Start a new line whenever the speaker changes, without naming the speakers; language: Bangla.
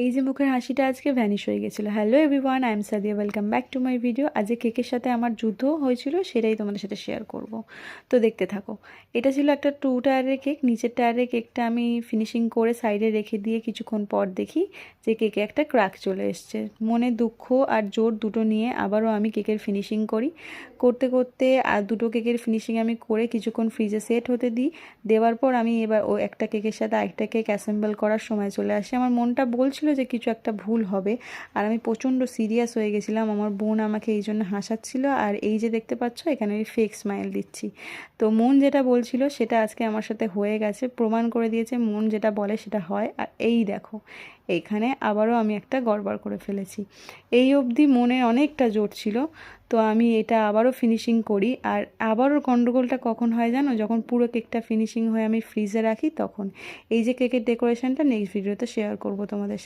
এই যে মুখের হাসিটা আজকে ভ্যানিশ হয়ে গেছিলো। Hello everyone, I am Sadia, welcome back to my video. আজকে কেকের সাথে আমার যুদ্ধ হয়েছিল, সেটাই তোমাদের সাথে শেয়ার করব। তো দেখতে থাকো। এটা ছিল একটা 2 টায়ারের কেক। নিচের টায়ারের কেকটা আমি ফিনিশিং করে সাইডে রেখে দিয়ে কিছুক্ষণ পর দেখি যে কেকে একটা ক্র্যাক চলে এসছে। মনে দুঃখ আর জোর দুটো নিয়ে আবারও আমি কেকের ফিনিশিং করি। করতে করতে আর দুটো কেকের ফিনিশিং আমি করে কিছুক্ষণ ফ্রিজে সেট হতে দিই। দেওয়ার পর আমি এবার ও একটা কেকের সাথে আরেকটা কেক অ্যাসেম্বল করার সময় চলে আসে। আমার মনটা বলছিল যে কিছু একটা ভুল হবে, আর আমি প্রচণ্ড সিরিয়াস হয়ে গেছিলাম। আমার বোন আমাকে এই জন্য হাসাচ্ছিল, আর এই যে দেখতে পাচ্ছ এখানে আমি ফেক স্মাইল দিচ্ছি। তো মন যেটা বলছিল সেটা আজকে আমার সাথে হয়ে গেছে, প্রমাণ করে দিয়েছে মন যেটা বলে সেটা হয়। আর এই দেখো, এইখানে আবারও আমি একটা গড়বড় করে ফেলেছি। এই অবধি মনে অনেকটা জোর ছিল, তো আমি এটা আবারও ফিনিশিং করি। আর আবারও গন্ডগোলটা কখন হয় জানো? যখন পুরো কেকটা ফিনিশিং হয়ে আমি ফ্রিজে রাখি তখন। এই যে কেকের ডেকোরেশনটা নেক্সট ভিডিওতে শেয়ার করব তোমাদের সাথে।